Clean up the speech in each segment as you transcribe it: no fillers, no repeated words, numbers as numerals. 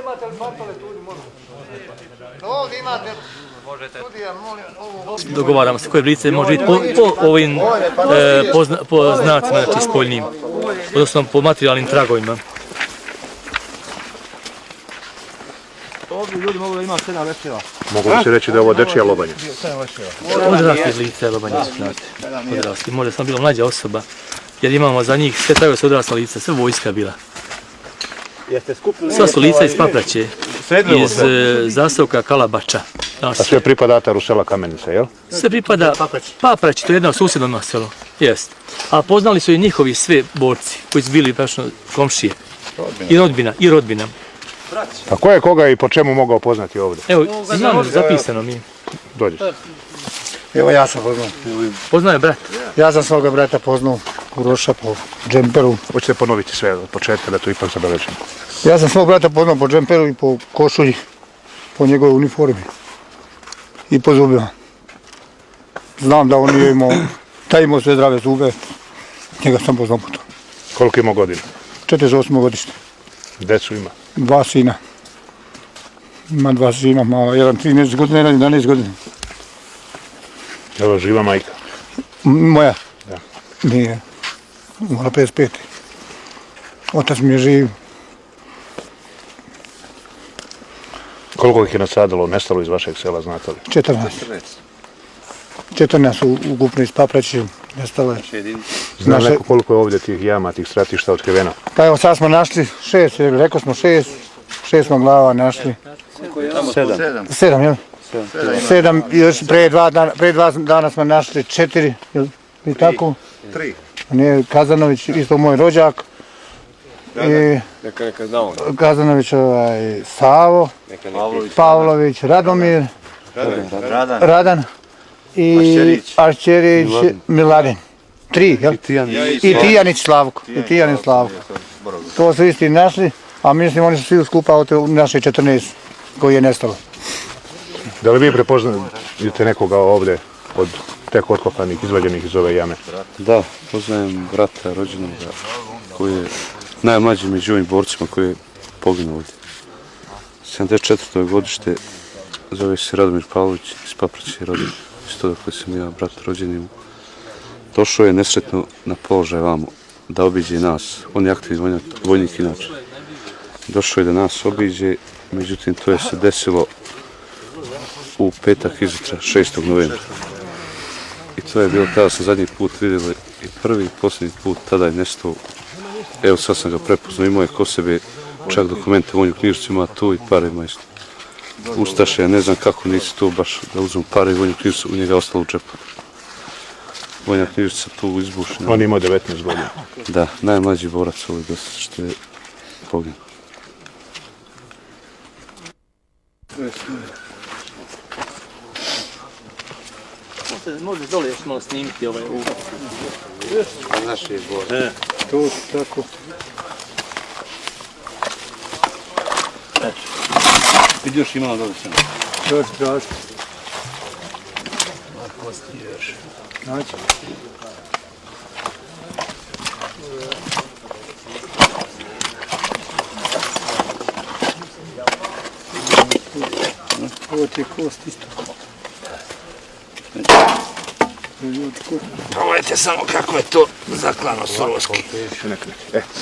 Imate li partole tu, možete? Ovdje imate... Dogovaramo se koje blice može biti po ovim po znacima, znači spoljnim, odnosno po materijalnim tragovima. Ovdje ljudi mogu da ima 7 večeva. Mogu li se reći da je ovo dečija lobanja? Odrasli lice lobanja su, znate. Odrasli, možda sam bila mlađa osoba, jer imamo za njih sve tragove su odrasla lica, sve vojska bila. Sva su lica iz Papraće, iz zastavka Kalabača. A sve pripada ataru sela Kamenica, jel? Sve pripada Papraći, to je jedno susjedno selo, jest. A poznali su i njihovi sve borci, koji su bili prašno komšije. I rodbina. A ko je koga i po čemu mogao poznati ovdje? Evo, imamo zapisano mi. Dođeš. Evo ja sam poznao. Poznao je brat. Ja sam svoga brata poznao Uroša po džemperu. Hoćete ponoviti sve od početka da tu ipak zabeležimo? Ja sam svog brata poznao po džemperu i po košulji, po njegovoj uniformi i po zubima. Znam da on je imao sve zdrave zube, njega sam poznao po to. Koliko ima godina? 48. godište. Decu ima? 2 sina. Ima 2 sina, jedan 13 godina, jedan 11 godina. Evo, živa majka? Moja? Da. Nije. Umala 55. Otac mi je živ. Koliko ih je nasadilo, nestalo iz vašeg sela, znate li? 14 su ukupno iz Papraće nestalo. Znam neko koliko je ovdje tih jama, tih stratišta otkriveno? Pa evo sad smo našli 6, rekao smo 6 smo glava našli. 7, jel? 7, još pre 2 dana smo našli 4, jel? I tako? 3. Nije Kazanović, isto moj rođak. I Kazanović Savo, Pavlović, Radomir, Radan i Arčerić Miladin. 3, jel? I Tijanić Slavko. To su isti našli, a mislim oni su svi skupa od naše 14 koji je nestalo. Da li vi prepoznajete nekoga ovdje od tek otkopanih, izvađenih iz ove jame? Da, poznajem brata rođenog koji je najmlađi među ovim borcima koji je poginuo ovdje. 74. godište, zove se Radomir Pavlović, iz Papraće rođen, isto dakle sam ja brat rođeni. Došao je nesretno na položaj vamo, da obiđe nas, on je aktivni vojnik inače. Došao je da nas obiđe, međutim to je se desilo u petak izutra, 6. novembra. I to je bilo tada sam zadnji put vidjeli i prvi i posljednji put, tada je nestao. Evo sad sam ga prepoznao, imao je ko sebe čak dokumente vojnu knjižicu, ima tu i pare ima isto. Ustaše, ja ne znam kako nisi tu baš da uzmu pare i vojnu knjižicu, u njega ostalo u džepu. Vojna knjižica tu izbušena. On imao 19 godina. Da, najmlađi borac ovdje što je poginuo. Može dole još malo snimiti ovaj ugao. Naš je borac. Tu, tako. Vidi još imala dole sam. Još strašno. Kosti još. Znači. Ovo ti je kost isto. Pogledajte samo kako je to zaklano soroski.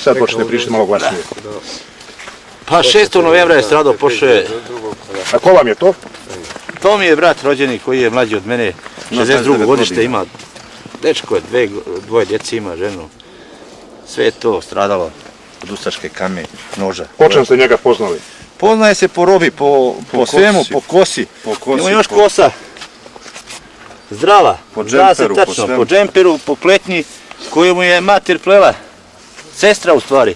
Sad počne pričati malo glasnije. Pa 6. novembra je stradao, pošao je. A ko vam je to? To mi je brat rođeni koji je mlađi od mene, 62. godište ima. Dečko je, dvoje djeci ima, ženu. Sve je to stradalo od ustaške kame, noža. Po čem ste njega poznali? Poznaje se po robi, po svemu, po kosi. Ima još kosa. Zdrava, zna se tačno, po džemperu, po pletnji koju mu je mater plela. Sestra u stvari.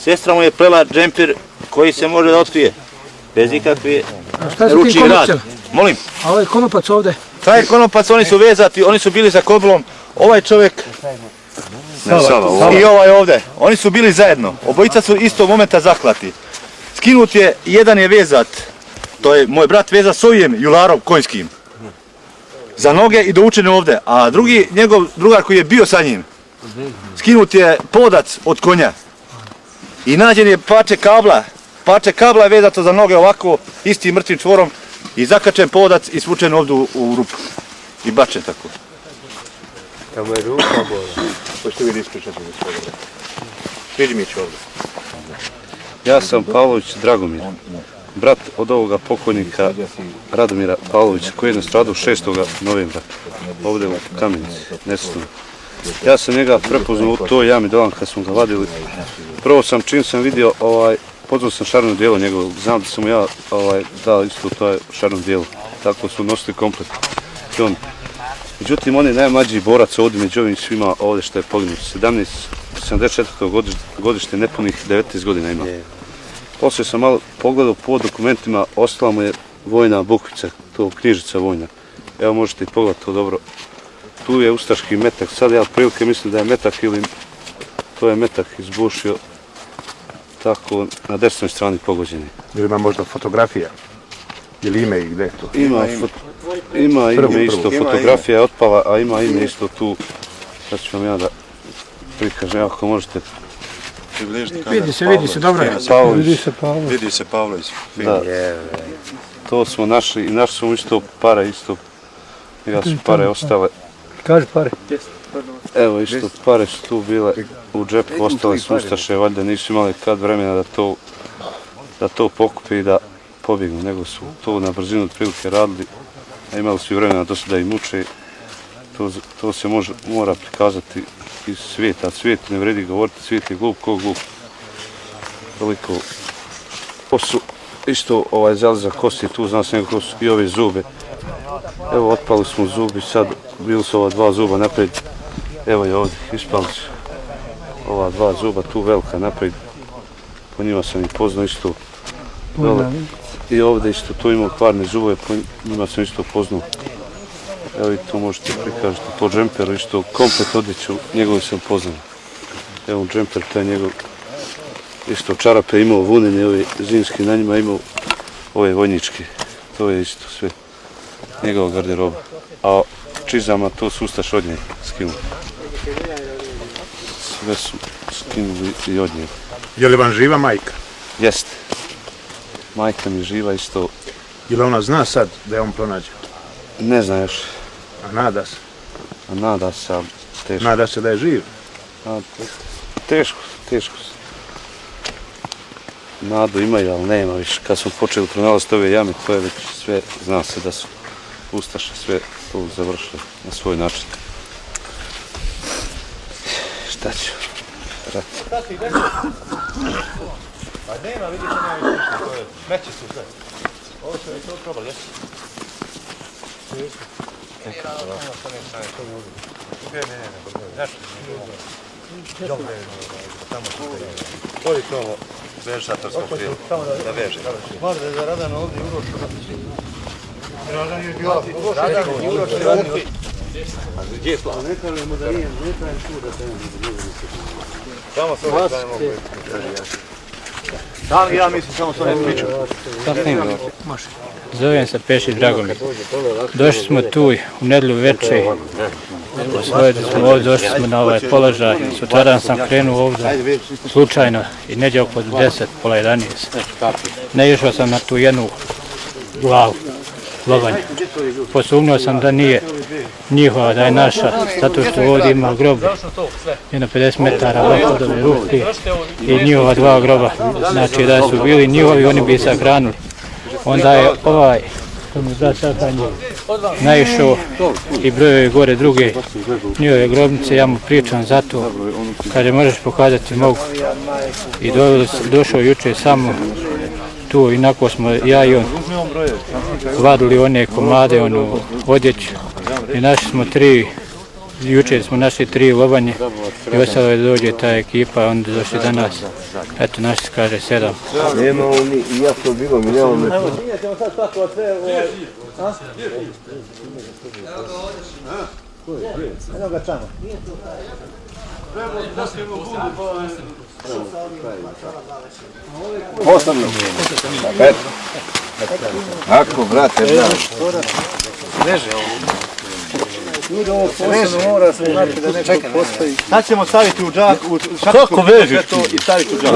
Sestra mu je plela džemper koji se može da otkrije. Bez ikakve ručni rad. Molim? A ovaj konopac ovdje? Taj konopac, oni su vezati, oni su bili za kobilom. Ovaj čovjek i ovaj ovdje, oni su bili zajedno. Obojica su istog momenta zaklati. Skinut je, jedan je vezat, to je moj brat veza s ovijem jularov konjskim. Za noge i doučen ovdje, a drugi, njegov drugar koji je bio sa njim, skinut je podac od konja. i nađen je parče kabla je vezato za noge ovako, istim mrtvim čvorom i zakačen povodac i svučen ovdje u rupu i bačen tako. Tamo je ruka bola. Hoćete vi ispričati gospodine? Priđi mi ću ovdje. Ja sam Pavlović Dragomir, brat od ovoga pokojnika Radomira Pavlovića koji je nastradao 6. novembra ovdje u Kamenici, nesretno. Ja sam njega prepoznao u toj jami dolan kad smo ga vadili. Prvo sam, čim sam vidio, pozvao sam šarno dijelo njegovo, znam da sam mu ja dao isto to šarno dijelo. Tako su nosili komplet. Međutim, on je najmlađi borac ovdje među ovim svima ovdje što je poginuo. 74. godište, nepunih 19 godina ima. Poslije sam malo pogledao po dokumentima, ostala mu je vojna bukvica, to knjižica vojna. Evo možete i pogledati to dobro. Tu je ustaški metak, sad ja prilike mislim da je metak ili to je metak izbušio tako na desnoj strani pogođeni. Ili ima možda fotografija? Ili ime i gdje to? Ima ime isto, fotografija je otpala, a ima ime isto tu. Sad ću vam ja da prikažem, ako možete. Vidi se, dobro je. Vidi se Pavlović. Da, to smo našli i našli smo isto pare, isto. Ja su pare ostale. Kaži pare. Evo isto pare su tu bile u džepu, ostale su ustaše, valjda nisu imali kad vremena da to pokupe i da pobjegnu, nego su to na brzinu otprilike radili, a imali su i vremena dosta da ih muče. To se mora prikazati iz svijeta, svijet ne vredi govoriti, svijet je glup ko glup. Toliko. To su isto zaliza kosti, tu znam se nekako su i ove zube. Evo otpali smo zubi, sad bili su ova 2 zuba naprijed. Evo je ovdje, ispali su ova 2 zuba tu velika naprijed. Po njima sam i poznao isto. I ovdje isto tu imao kvarne zube, po njima sam isto poznao. Evo i tu možete prikažiti po džemperu, isto komplet odjeću, njegovi sam poznao. Evo džemper, to je njegov, isto čarape imao vunene, ove zimske, na njima imao ove vojničke. To je isto sve njegova garderoba. A čizama to su ustaš od njega skinuli. Sve su skinuli i od njega. Je li vam živa majka? Jeste. Majka mi živa isto. Je li ona zna sad da je on pronađen? Ne znam još. A nada se? A nada se, ali teško. Nada se da je živ? Teško. Nadu imaju, ali nema više. Kad smo počeli pronalaziti ove jame, to je već sve, zna se da su ustaše sve to završili na svoj način. Šta ću? Rat. Pa nema, vidite, nema više, to je, meće su sve. Ovo su već probali, jesu? To je to vežatorsko krilo, da veže. Možda je za Radan ovdje Uroš Hrvatić. Radan je bio Uroš Hrvatić. A gdje je plan? Ne kažemo da nije, ne kažemo tu da te ne samo s ove strane mogu da ja mislim samo s ove priču. Zovem se Pešić Dragomir. Došli smo tu u nedjelju večer. Došli smo na ovaj položaj. Sutradan sam krenuo ovdje slučajno i negdje oko 10, pola 11. Naišao sam na tu jednu glavu, lovanje. Posumnio sam da nije njihova, da je naša, zato što ovdje ima grob, jedno 50 metara od ove ruke i njihova 2 groba. Znači da su bili njihovi, oni bi se hranili. Onda je ovaj, to mi zna sakanje, naišao i brojeve gore druge njihove grobnice, ja mu pričam za to. Kaže, možeš pokazati, mogu. I došao jučer samo tu, inako smo ja i on vadili one komade, onu odjeću i našli smo 3, jučer smo našli 3 lobanje i ostalo je dođe ta ekipa, onda došli danas, eto našli se kaže 7. Nema oni, iako bilo mi nemamo me. Eno ga čamo. Ostavno. Ako, brate, brate. Veže ovo. Sad ćemo staviti u džak, u šaku. Kako vežeš? I staviti u džak.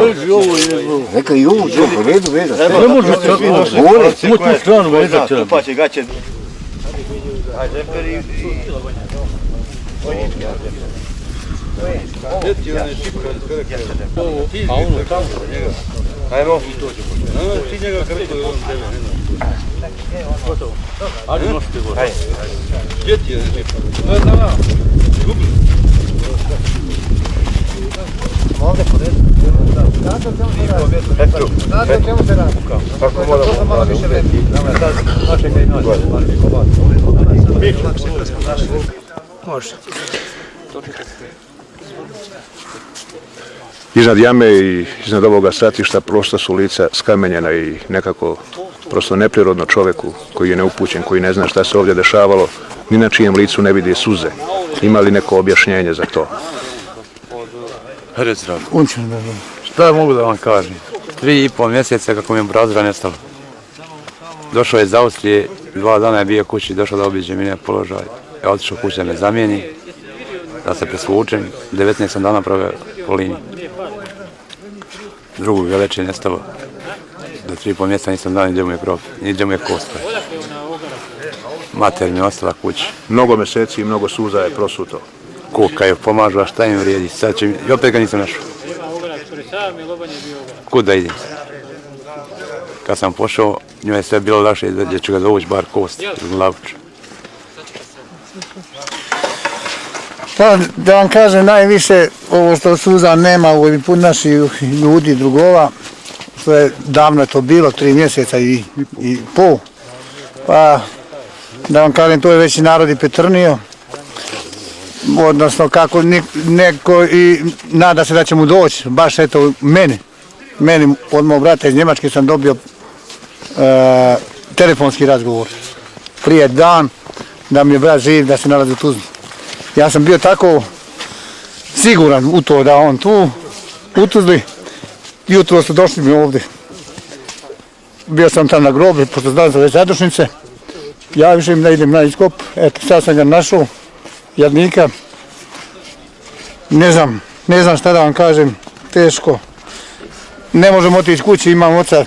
Neka i ovo, u redu, veža. Ne može tako. Moć tu stranu vezati. Pa će gaće. A džemper i... Ajmo. Ti njega kako je on tebe, ne znam. Gotovo. Ajde nosite gore. Ajde. Gdje ti je? To je za vas. Gubli. Ovdje podeti. Znate o čemu se radi? Kako moramo? To malo više veti. Našega i nađe. Može. Iznad jame i iznad ovoga stratišta prosto su lica skamenjena i nekako prosto neprirodno čovjeku koji je neupućen, koji ne zna šta se ovdje dešavalo, ni na čijem licu ne vidi suze. Ima li neko objašnjenje za to? Rec rad. Unčan, Šta mogu da vam kažem? 3,5 mjeseca kako mi je brazra nestalo. Došao je iz Austrije, 2 dana je bio kući, došao da obiđe mine položaj. Ja otišao kući da me zamijeni, da se presvučem. 19 sam dana proveo po liniji. Drugog ga već je nestalo. Do 3,5 mjeseca nisam dao ni gdje mu je kost. Mater mi je ostala kući. Mnogo mjeseci i mnogo suza je prosuto. Kuka je pomažu, a šta im vrijedi? Sad će mi... I opet ga nisam našao. Kud da idem? Kad sam pošao, njoj je sve bilo lakše da ću ga dovući bar kost ili glavuć. Pa da vam kažem, najviše ovo što suza nema u ovih naših ljudi, drugova, što je davno to bilo, 3 mjeseca i pol. Pa da vam kažem, to je već i narod i petrnio. Odnosno kako neko i nada se da će mu doći, baš eto meni od mog brata iz Njemačke sam dobio telefonski razgovor prije dan da mi je brat živ, da se nalazi u Tuzli. Ja sam bio tako siguran u to da on tu u Tuzli, jutro su došli mi ovdje. Bio sam tam na groblju, pošto znam za već zadušnice, ja više im da idem na iskop, eto sad sam ga našao, jadnika. Ne znam šta da vam kažem, teško. Ne možemo otići kući, imam oca.